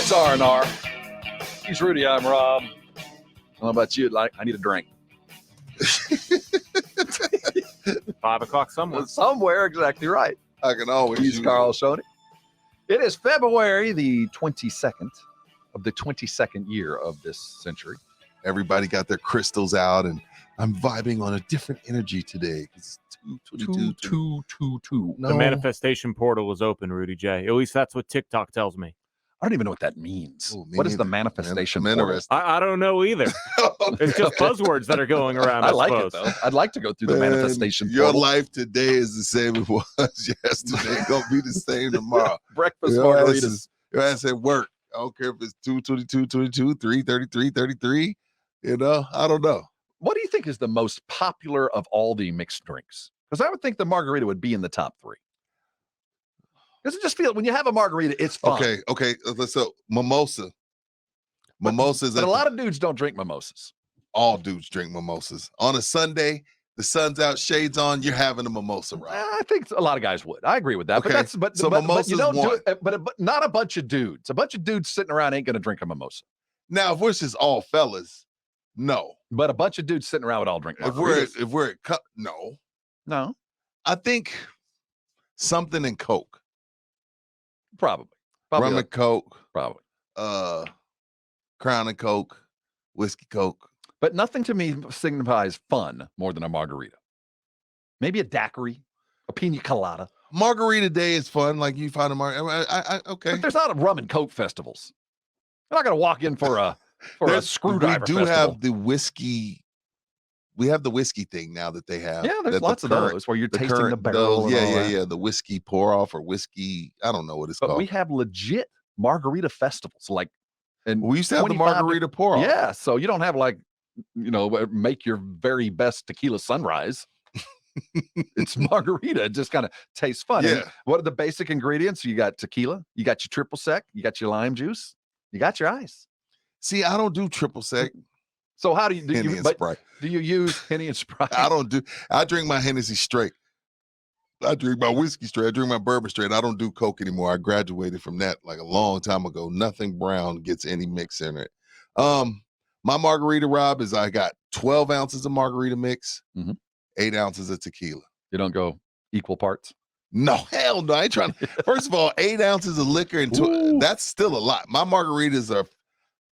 It's R&R. He's Rudy. I'm Rob. I don't know about you. I need a drink. 5 o'clock somewhere. Somewhere, exactly right. I can always He's use Carl Shoney. It is February the 22nd of the 22nd year of this century. Everybody got their crystals out, and I'm vibing on a different energy today. It's 222. The manifestation portal is open, Rudy J. At least that's what TikTok tells me. I don't even know what that means. Oh, What is the neither. manifestation Man, portal? I don't know either. It's just buzzwords that are going around. I like suppose. it, though. I'd like to go through the Man, manifestation Your portal. life today is the same it was yesterday. Gonna be the same tomorrow. Breakfast Your ass margaritas. is- Your ass at work. I don't care if it's 222, 22, 333, 33. You know, I don't know. What do you think is the most popular of all the mixed drinks? Because I would think the margarita would be in the top 3. Because it just feels, when you have a margarita, it's fun. Okay. So mimosa. Mimosas. But a lot of dudes don't drink mimosas. All dudes drink mimosas. On a Sunday, the sun's out, shades on, you're having a mimosa, right? I think a lot of guys would. I agree with that. Okay, But that's but so but you mimosa's don't do one. it. But not a bunch of dudes. A bunch of dudes sitting around ain't gonna drink a mimosa. Now, if we're just all fellas, no. But a bunch of dudes sitting around would all drink If margaritas. we're at cup, no. No, I think something in Coke. probably. Rum and Coke, Probably. Crown and Coke, whiskey Coke. But nothing to me signifies fun more than a margarita. Maybe a daiquiri, a pina colada. Margarita Day is fun. Like you find a okay. But there's not a rum and coke festivals. You're not gonna walk in for a screwdriver We do festival. have the whiskey. We have the whiskey thing now that they have. Yeah, there's that lots of those where you're tasting the barrel. and all that. Yeah. The whiskey pour off or whiskey. I don't know what it's But called. we have legit margarita festivals, like, and We used to have the 25 margarita pour off. yeah. So you don't have like, make your very best tequila sunrise. It's margarita. It just kind of tastes fun. And Yeah. what are the basic ingredients? You got tequila, you got your triple sec, you got your lime juice, you got your ice. See, I don't do triple sec. So how do you do? Henny You, and but Sprite. do you use Henny and Sprite? I drink my Hennessy straight. I drink my whiskey straight. I drink my bourbon straight. I don't do Coke anymore. I graduated from that like a long time ago. Nothing brown gets any mix in it. My margarita, Rob, is I got 12 ounces of margarita mix, Mhm. 8 ounces of tequila. You don't go equal parts. No, hell no. I ain't trying to. First of all, 8 ounces of liquor and Ooh. that's still a lot. My margaritas are.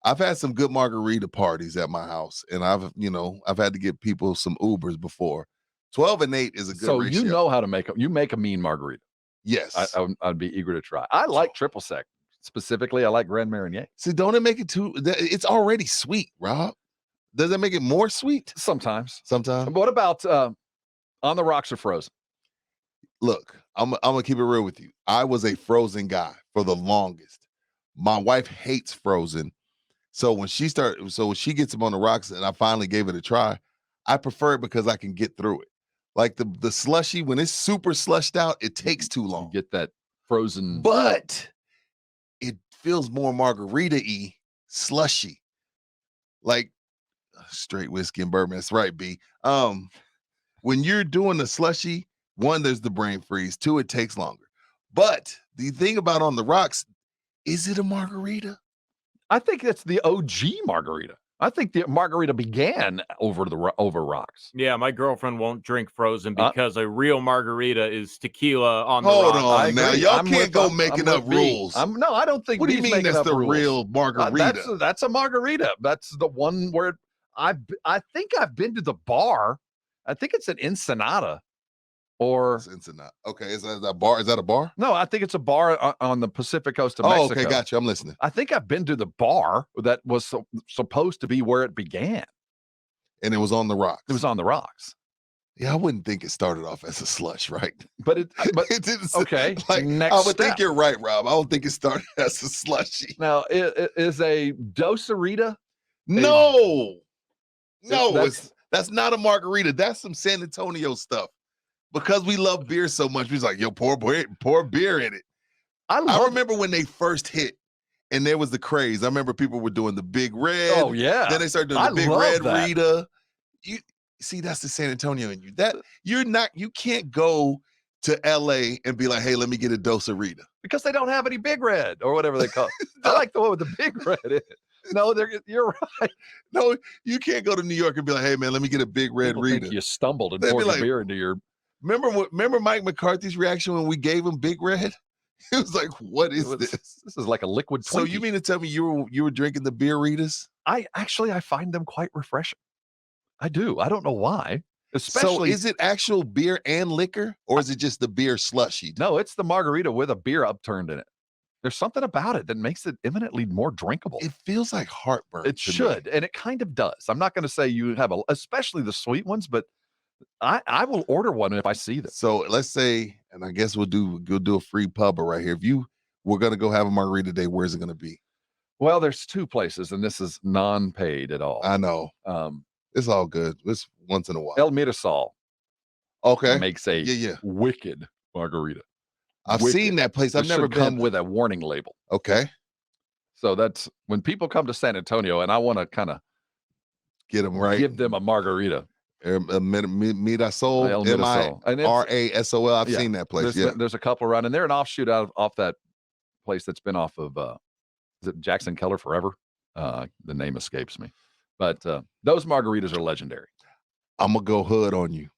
I've had some good margarita parties at my house, and I've had to give people some Ubers before. 12 and 8 is a good So ratio. you know how to make you make a mean margarita. Yes. I'd be eager to try. I like triple sec. Specifically, I like Grand Marnier. See, don't it make it too? It's already sweet, Rob. Does that make it more sweet? Sometimes. Sometimes. What about on the rocks or frozen? Look, I'm gonna keep it real with you. I was a frozen guy for the longest. My wife hates frozen. So when she gets them on the rocks and I finally gave it a try, I prefer it because I can get through it. Like the slushy, when it's super slushed out, it takes too You long. get that frozen. But it feels more margarita-y, slushy. Like straight whiskey and bourbon. That's right, B. When you're doing the slushy, 1, there's the brain freeze. 2, it takes longer. But the thing about on the rocks, is it a margarita? I think it's the OG margarita. I think the margarita began over rocks. Yeah, my girlfriend won't drink frozen because a real margarita is tequila on the Hold rocks. on now. Y'all I'm can't with- go I'm making with up B. rules. No, I don't think. What do you B's mean making that's up the rules. real margarita? That's a margarita. That's the one where I think I've been to the bar. I think it's an Ensenada, or Cincinnati. Okay, is that a bar? Is that a bar? no, I think it's a bar on the Pacific coast of Oh, Mexico. okay, gotcha. I'm listening. I think I've been to the bar that was supposed to be where it began. And it was on the rocks. It was on the rocks. Yeah, I wouldn't think it started off as a slush, right? But it didn't. okay. Like next I would step. think you're right, Rob. I don't think it started as a slushy. Now, it is a doserita. No, that's- that's not a margarita. That's some San Antonio stuff. Because we love beer so much, we're like, yo, pour beer in it. I remember when they first hit, and there was the craze. I remember people were doing the Big Red. Oh yeah. Then they started doing I the Big love Red that. Rita. You see, that's the San Antonio in you. That you can't go to LA and be like, hey, let me get a dose of Rita. Because they don't have any Big Red or whatever they call it. I like the one with the Big Red in it. No, you're right. No, you can't go to New York and be like, hey, man, let me get a Big Red People Rita. think you stumbled and They'd be poured your like, beer into your... Remember Mike McCarthy's reaction when we gave him Big Red? He was like, what is this? This is like a liquid Twinkie. So you mean to tell me you were drinking the beer Ritas? I find them quite refreshing. I do. I don't know why. Especially, so is it actual beer and liquor, or is it just the beer slushy? No, it's the margarita with a beer upturned in it. There's something about it that makes it eminently more drinkable. It feels like heartburn. It should, and it kind of does. I'm not going to say you have especially the sweet ones, but I will order one if I see them. So let's say, and I guess we'll do a free pub right here. If we're going to go have a margarita day, where's it going to be? Well, there's 2 places, and this is non-paid at all. I know. It's all good. It's once in a while. El Mirasol. Okay. Makes a wicked margarita. I've seen that place. I've never come with a warning label. Okay. So that's when people come to San Antonio, and I want to kind of get them right. Give them a margarita. Mirasol, Mirasol. I've seen that place. There's a couple around, and they're an offshoot off that place that's been off of is it Jackson Keller Forever? The name escapes me. But those margaritas are legendary. I'm going to go hood on you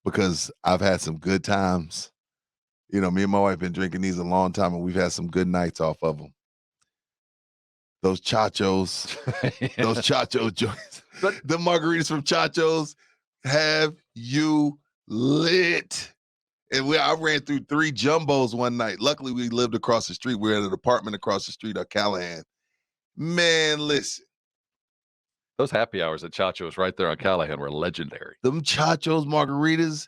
because I've had some good times. You know, me and my wife been drinking these a long time, and we've had some good nights off of them. Those Chachos, those Chacho joints. But the margaritas from Chachos have you lit. And I ran through 3 jumbos one night. Luckily, we lived across the street. We were at an apartment across the street on Callahan. Man, listen. Those happy hours at Chacho's right there on Callahan were legendary. Them Chacho's margaritas,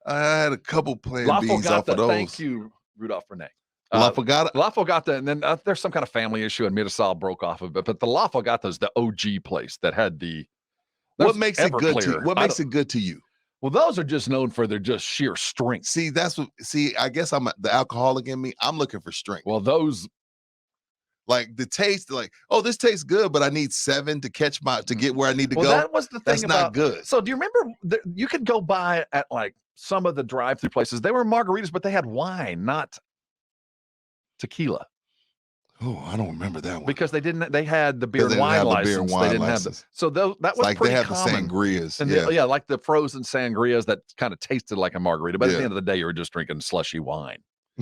I had a couple Plan Bs off of those. Thank you, Rudolph Renee. La Fogata, and then there's some kind of family issue, and Mirasol broke off of it. But the La Fogata is the OG place that had the... What makes it good to you? What makes it good to you? Well, those are just known for their just sheer strength. See, I guess I'm the alcoholic in me. I'm looking for strength. Well, those... Like the taste, like, oh, this tastes good, but I need 7 to get where I need to go. That was the thing. That's not good. So do you remember you could go by at like some of the drive-through places? They were margaritas, but they had wine, not tequila. Oh, I don't remember that one. Because they had the beer and wine license. They didn't have the, so that was like pretty they have common. The sangrias. And like the frozen sangrias that kind of tasted like a margarita. But at the end of the day, you were just drinking slushy wine,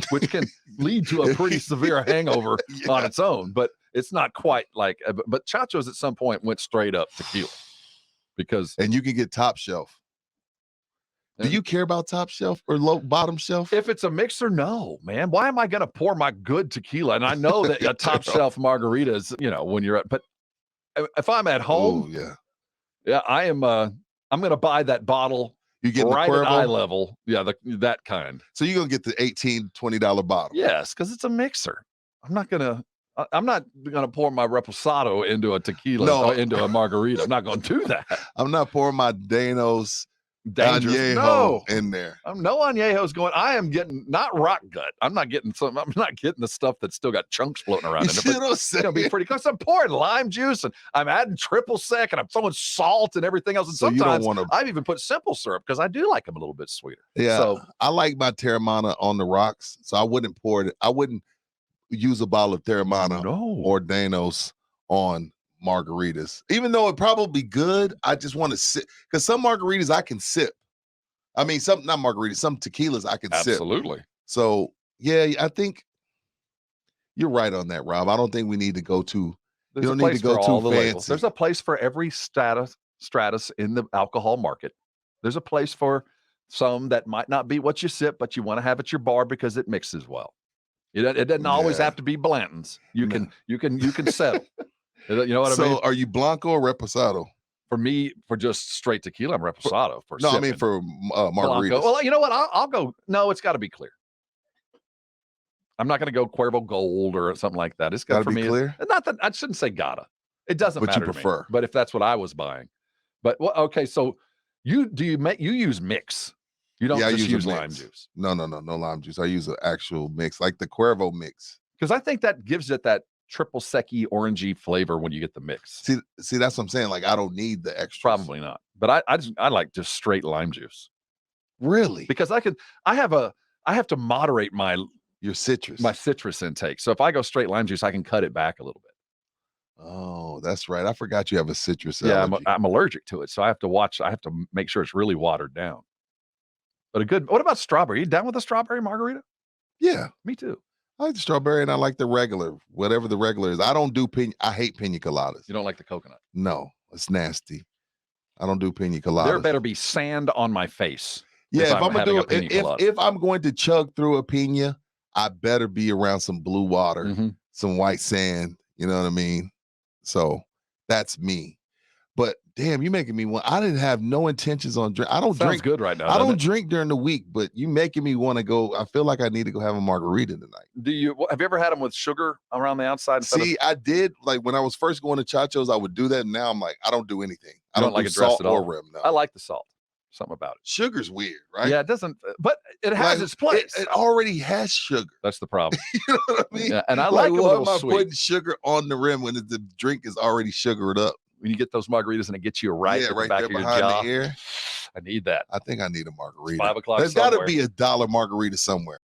which can lead to a pretty severe hangover on its own. But it's not quite like, but Chacho's at some point went straight up tequila. And you can get top shelf. Do you care about top shelf or bottom shelf? If it's a mixer, no, man. Why am I going to pour my good tequila? And I know that a top shelf margarita is, when you're at, but if I'm at home, I am, I'm going to buy that bottle. You get right the at eye level. Yeah, that kind. So you're going to get the $18, $20 bottle. Yes, because it's a mixer. I'm not going to pour my reposado into a tequila, into a margarita. I'm not going to do that. I'm not pouring my Danos Añejo in there. No Añejo's going. I am getting not rock gut. I'm not getting the stuff that's still got chunks floating around in it. It's gonna be pretty close. I'm pouring lime juice and I'm adding triple sec and I'm throwing salt and everything else. And so sometimes I've even put simple syrup because I do like them a little bit sweeter. Yeah. So I like my Terramana on the rocks. So I wouldn't pour it. I wouldn't use a bottle of Terramana or Danos on margaritas, even though it probably good. I just want to sip because some margaritas I can sip. I mean, some tequilas I can sip. Absolutely. So yeah, I think you're right on that, Rob. I don't think we need to go too. You don't need to go too fancy. There's a place for every stratus in the alcohol market. There's a place for some that might not be what you sip, but you want to have at your bar because it mixes well. It doesn't always have to be Blanton's. You can settle. You know what I mean? So are you Blanco or Reposado? For me, for just straight tequila, I'm Reposado. I mean for margaritas. Blanco. Well, you know what? I'll go. No, it's got to be clear. I'm not going to go Cuervo Gold or something like that. It's got to be clear. Not that I shouldn't say gotta. It doesn't matter. But you prefer. But if that's what I was buying, okay. So you use mix. You don't just use lime juice. No lime juice. I use an actual mix, like the Cuervo mix, because I think that gives it that triple sec-y orangey flavor when you get the mix. See, that's what I'm saying. Like I don't need the extra. Probably not. But I like just straight lime juice. Really? because I have to moderate my Your citrus. citrus intake. So if I go straight lime juice, I can cut it back a little bit. Oh, that's right. I forgot you have a citrus Yeah, allergy. I'm allergic to it, so I have to make sure it's really watered down. But what about strawberry? You down with a strawberry margarita? Yeah, Me too. I like the strawberry and I like the regular, whatever the regular is. I don't do I hate pina coladas. You don't like the coconut? No, it's nasty. I don't do pina There coladas. better be sand on my face. Yeah, if I'm gonna do a pina colada. if I'm going to chug through a pina, I better be around some blue water, Mhm. some white sand. You know what I mean? So that's me. But damn, you making me want. I didn't have no intentions on drink. I don't Sounds drink good right now. I doesn't don't it? drink during the week, but you making me want to go. I feel like I need to go have a margarita tonight. Have you ever had them with sugar around the outside? instead of- See, I did like when I was first going to Chacho's, I would do that. And now I'm like, I don't do anything. I You don't like do it dressed salt at all? or rim. No. I like the salt. Something about it. Sugar's weird, right? Yeah, it doesn't, but it has Like, its place. It already has sugar. That's the problem. You know what I mean? Yeah, and I like a why little am I sweet. putting sugar on the rim when the drink is already sugared up? When you get those margaritas and it gets you right Yeah, at the right back there of your behind jaw. the ear. I need that. I think I need a margarita. 5 o'clock There's got to somewhere. be $1 margarita somewhere.